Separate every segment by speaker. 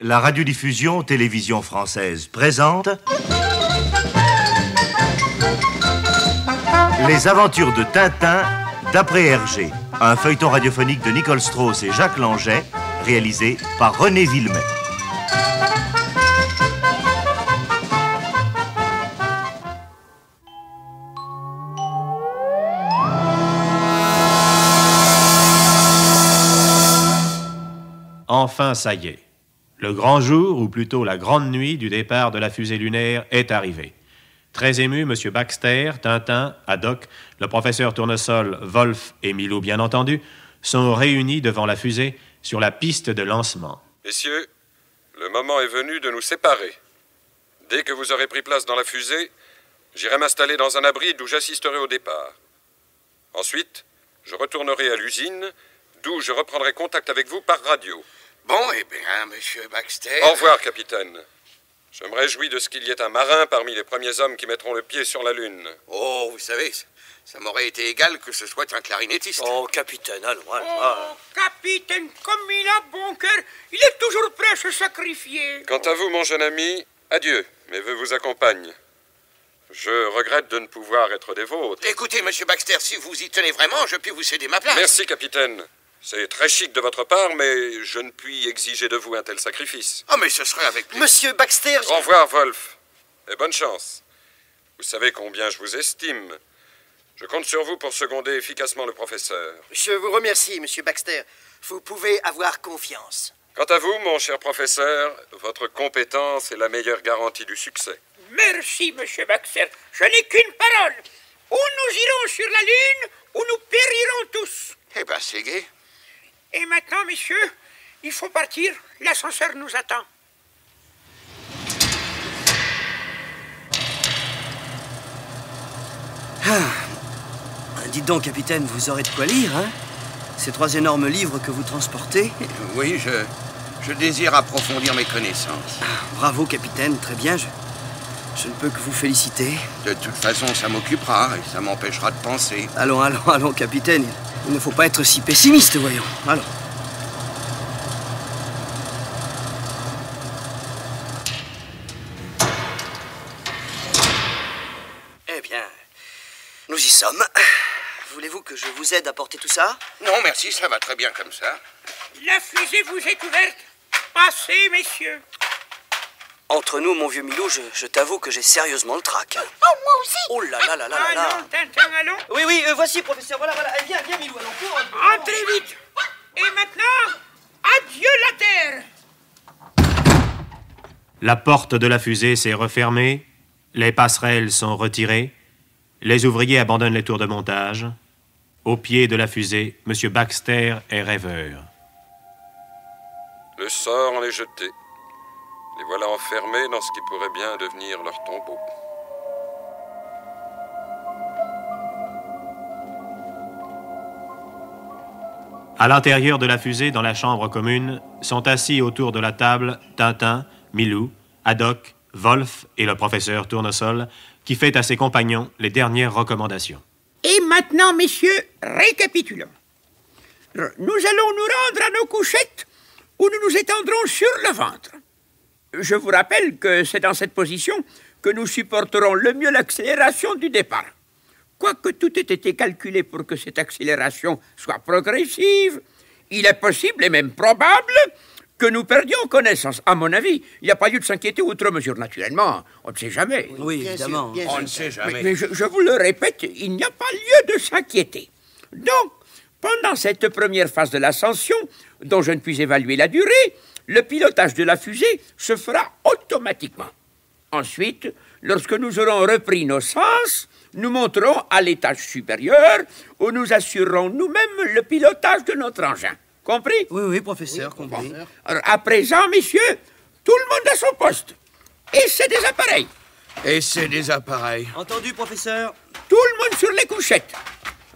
Speaker 1: La radiodiffusion télévision française présente Les aventures de Tintin d'après Hergé, un feuilleton radiophonique de Nicole Strauss et Jacques Langeais, réalisé par René Villemet.
Speaker 2: Enfin, ça y est. Le grand jour, ou plutôt la grande nuit du départ de la fusée lunaire est arrivé. Très ému, M. Baxter, Tintin, Haddock, le professeur Tournesol, Wolf et Milou, bien entendu, sont réunis devant la fusée sur la piste de lancement.
Speaker 3: Messieurs, le moment est venu de nous séparer. Dès que vous aurez pris place dans la fusée, j'irai m'installer dans un abri d'où j'assisterai au départ. Ensuite, je retournerai à l'usine, d'où je reprendrai contact avec vous par radio.
Speaker 4: Bon, eh bien, monsieur Baxter...
Speaker 3: Au revoir, capitaine. Je me réjouis de ce qu'il y ait un marin parmi les premiers hommes qui mettront le pied sur la Lune.
Speaker 4: Oh, vous savez, ça m'aurait été égal que ce soit un clarinettiste.
Speaker 5: Oh, capitaine, allons.
Speaker 6: Oh, capitaine, comme il a bon cœur, il est toujours prêt à se sacrifier.
Speaker 3: Quant à vous, mon jeune ami, adieu, mes vœux vous accompagnent. Je regrette de ne pouvoir être des vôtres.
Speaker 4: Écoutez, monsieur Baxter, si vous y tenez vraiment, je puis vous céder ma place.
Speaker 3: Merci, capitaine. C'est très chic de votre part, mais je ne puis exiger de vous un tel sacrifice.
Speaker 4: Oh, mais ce serait avec plaisir.
Speaker 5: Monsieur Baxter...
Speaker 3: Au revoir, Wolf. Et bonne chance. Vous savez combien je vous estime. Je compte sur vous pour seconder efficacement le professeur.
Speaker 5: Je vous remercie, monsieur Baxter. Vous pouvez avoir confiance.
Speaker 3: Quant à vous, mon cher professeur, votre compétence est la meilleure garantie du succès.
Speaker 6: Merci, monsieur Baxter. Je n'ai qu'une parole. Ou nous irons sur la Lune, ou nous périrons tous.
Speaker 4: Eh ben, c'est gai.
Speaker 6: Et maintenant, messieurs, il faut partir. L'ascenseur nous attend.
Speaker 7: Dites donc, capitaine, vous aurez de quoi lire, hein? Ces 3 énormes livres que vous transportez.
Speaker 4: Oui, je désire approfondir mes connaissances.
Speaker 7: Bravo, capitaine, très bien. Je ne peux que vous féliciter.
Speaker 4: De toute façon, ça m'occupera et ça m'empêchera de penser.
Speaker 7: Allons, capitaine. Il ne faut pas être si pessimiste, voyons. Allons.
Speaker 5: Eh bien, nous y sommes. Voulez-vous que je vous aide à porter tout ça?
Speaker 4: Non, merci, ça va très bien comme ça.
Speaker 6: La fusée vous est ouverte. Passez, messieurs.
Speaker 5: Entre nous, mon vieux Milou, je t'avoue que j'ai sérieusement le trac.
Speaker 8: Oh, moi aussi.
Speaker 5: Oh là là.
Speaker 6: Allons, Tintin, allons.
Speaker 5: Oui, voici, professeur. Voilà. Viens, Milou, allons, cours.
Speaker 6: Entrez vite. Et maintenant, adieu la Terre.
Speaker 2: La porte de la fusée s'est refermée, les passerelles sont retirées, les ouvriers abandonnent les tours de montage. Au pied de la fusée, M. Baxter est rêveur.
Speaker 3: Le sort en est jeté. Les voilà enfermés dans ce qui pourrait bien devenir leur tombeau.
Speaker 2: À l'intérieur de la fusée, dans la chambre commune, sont assis autour de la table Tintin, Milou, Haddock, Wolf et le professeur Tournesol, qui fait à ses compagnons les dernières recommandations.
Speaker 6: Et maintenant, messieurs, récapitulons. Nous allons nous rendre à nos couchettes où nous nous étendrons sur le ventre. Je vous rappelle que c'est dans cette position que nous supporterons le mieux l'accélération du départ. Quoique tout ait été calculé pour que cette accélération soit progressive, il est possible et même probable que nous perdions connaissance. À mon avis, il n'y a pas lieu de s'inquiéter outre mesure. Naturellement, on ne sait jamais.
Speaker 7: Oui, évidemment.
Speaker 4: On ne sait jamais.
Speaker 6: Mais je vous le répète, il n'y a pas lieu de s'inquiéter. Donc, pendant cette première phase de l'ascension, dont je ne puis évaluer la durée, le pilotage de la fusée se fera automatiquement. Ensuite, lorsque nous aurons repris nos sens, nous monterons à l'étage supérieur où nous assurerons nous-mêmes le pilotage de notre engin. Compris?
Speaker 7: Oui, professeur, compris.
Speaker 6: Alors, à présent, messieurs, tout le monde à son poste. Et c'est des appareils.
Speaker 4: Et c'est des appareils.
Speaker 7: Entendu, professeur.
Speaker 6: Tout le monde sur les couchettes.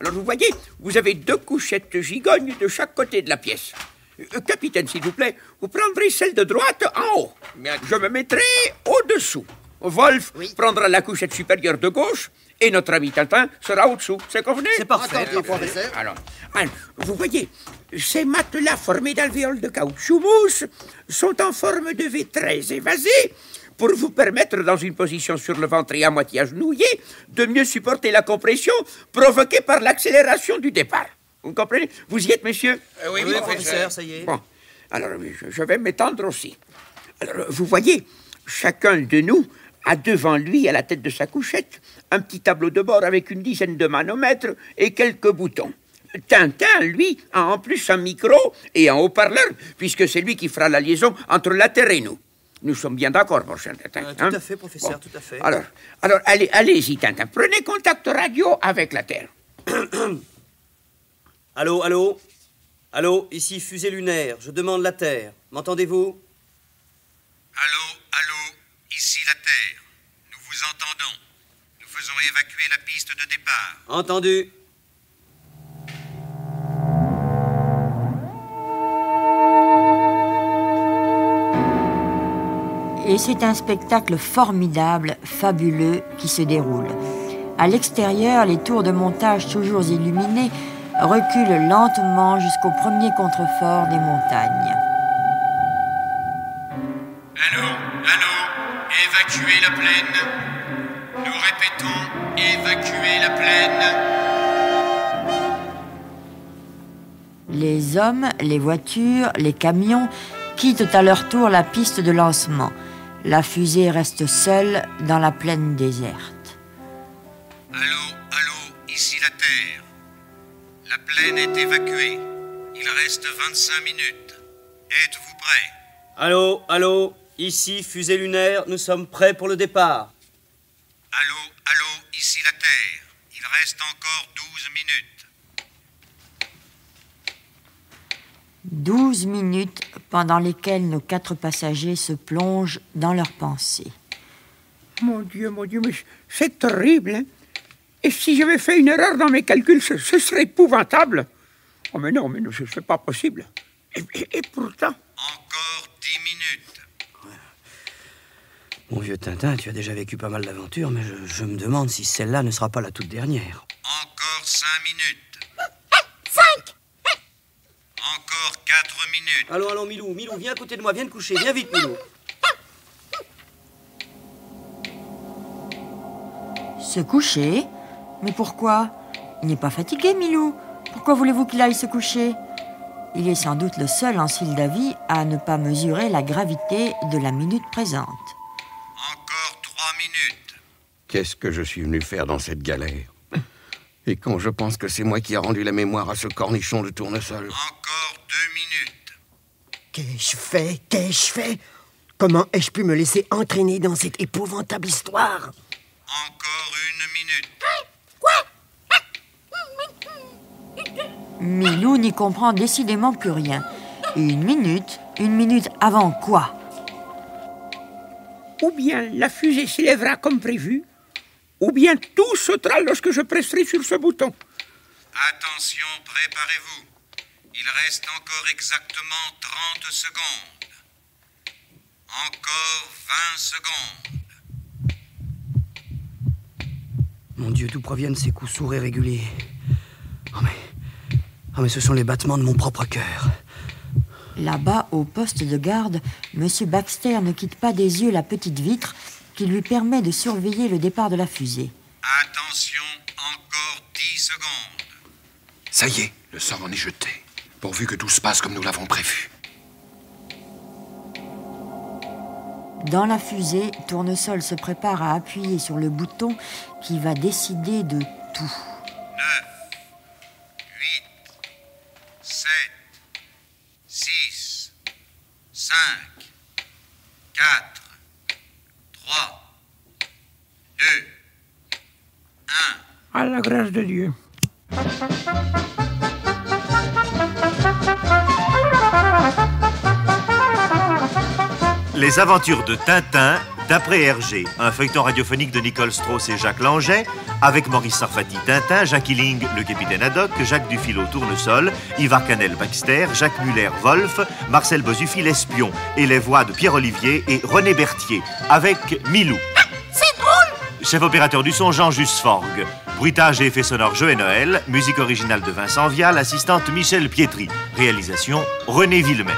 Speaker 6: Alors, vous voyez, vous avez 2 couchettes gigognes de chaque côté de la pièce. Capitaine, s'il vous plaît, vous prendrez celle de droite en haut.
Speaker 4: Bien.
Speaker 6: Je me mettrai au-dessous. Wolf prendra la couchette supérieure de gauche et notre ami Tintin sera au-dessous. C'est convenu?
Speaker 7: C'est parfait.
Speaker 6: Alors, vous voyez, Ces matelas formés d'alvéoles de caoutchouc mousse sont en forme de V très évasée pour vous permettre, dans une position sur le ventre et à moitié agenouillé, de mieux supporter la compression provoquée par l'accélération du départ. Vous comprenez? Vous y êtes, monsieur?
Speaker 4: Oui, professeur,
Speaker 7: ça y est.
Speaker 6: Bon, alors je vais m'étendre aussi. Alors, vous voyez, chacun de nous a devant lui, à la tête de sa couchette, un petit tableau de bord avec une dizaine de manomètres et quelques boutons. Tintin, lui, a en plus un micro et un haut-parleur, puisque c'est lui qui fera la liaison entre la Terre et nous. Nous sommes bien d'accord, mon cher Tintin.
Speaker 7: Tout à fait, professeur,
Speaker 6: Bon.
Speaker 7: tout à fait.
Speaker 6: Alors allez-y, Tintin. Prenez contact radio avec la Terre.
Speaker 7: Allô, allô? Allô, ici fusée lunaire, je demande la Terre. M'entendez-vous?
Speaker 8: Allô, allô, ici la Terre. Nous vous entendons. Nous faisons évacuer la piste de départ.
Speaker 7: Entendu.
Speaker 9: Et c'est un spectacle formidable, fabuleux, qui se déroule. À l'extérieur, les tours de montage toujours illuminées reculent lentement jusqu'au premier contrefort des montagnes.
Speaker 8: Allô, allô, évacuez la plaine. Nous répétons, évacuez la plaine.
Speaker 9: Les hommes, les voitures, les camions quittent à leur tour la piste de lancement. La fusée reste seule dans la plaine déserte.
Speaker 8: Allô, allô, ici la Terre. La plaine est évacuée. Il reste 25 minutes. Êtes-vous prêts?
Speaker 7: Allô, allô, ici fusée lunaire, nous sommes prêts pour le départ.
Speaker 8: Allô, allô, ici la Terre. Il reste encore 12 minutes.
Speaker 9: 12 minutes pendant lesquelles nos 4 passagers se plongent dans leurs pensées.
Speaker 6: Mon Dieu, mais c'est terrible, hein? Et si j'avais fait une erreur dans mes calculs, ce serait épouvantable. Oh, mais non, c'est pas possible. Et pourtant...
Speaker 8: Encore 10 minutes.
Speaker 7: Mon vieux Tintin, tu as déjà vécu pas mal d'aventures, mais je me demande si celle-là ne sera pas la toute dernière.
Speaker 8: Encore 5 minutes.
Speaker 10: 5!
Speaker 8: Encore 4 minutes.
Speaker 7: Allô, allô, Milou, viens à côté de moi, viens te coucher, viens vite, Milou.
Speaker 9: Se coucher? Mais pourquoi? Il n'est pas fatigué, Milou. Pourquoi voulez-vous qu'il aille se coucher? Il est sans doute le seul en Sildavie à ne pas mesurer la gravité de la minute présente.
Speaker 8: Encore 3 minutes.
Speaker 4: Qu'est-ce que je suis venu faire dans cette galère? Et quand je pense que c'est moi qui ai rendu la mémoire à ce cornichon de tournesol.
Speaker 8: Encore 2 minutes.
Speaker 10: Qu'ai-je fait? Qu'ai-je fait? Comment ai-je pu me laisser entraîner dans cette épouvantable histoire?
Speaker 8: Encore 1 minute.
Speaker 9: Milou n'y comprend décidément plus rien. Une minute avant quoi?
Speaker 6: Ou bien la fusée s'élèvera comme prévu, ou bien tout sautera lorsque je presserai sur ce bouton.
Speaker 8: Attention, préparez-vous. Il reste encore exactement 30 secondes. Encore 20 secondes.
Speaker 7: Mon Dieu, d'où proviennent ces coups sourds et réguliers? Oh mais ce sont les battements de mon propre cœur.
Speaker 9: Là-bas, au poste de garde, M. Baxter ne quitte pas des yeux la petite vitre qui lui permet de surveiller le départ de la fusée.
Speaker 8: Attention, encore 10 secondes.
Speaker 11: Ça y est, le sort en est jeté. Pourvu que tout se passe comme nous l'avons prévu.
Speaker 9: Dans la fusée, Tournesol se prépare à appuyer sur le bouton qui va décider de tout.
Speaker 8: 9, 8, 7, 6, 5, 4, 3, 2, 1.
Speaker 6: À la grâce de Dieu.
Speaker 1: Les aventures de Tintin, d'après Hergé, un feuilleton radiophonique de Nicole Strauss et Jacques Langeais, avec Maurice Sarfati Tintin, Jacques Illing, le capitaine Haddock, Jacques Dufilot Tournesol, Ivar Canel Baxter, Jacques Muller Wolf, Marcel Bozuffi l'espion, et les voix de Pierre Olivier et René Berthier, avec Milou.
Speaker 10: C'est drôle!
Speaker 1: Chef opérateur du son, Jean-Just Forgue. Bruitage et effets sonores, Joël Noël. Musique originale de Vincent Vial. Assistante, Michel Pietri. Réalisation, René Villemet.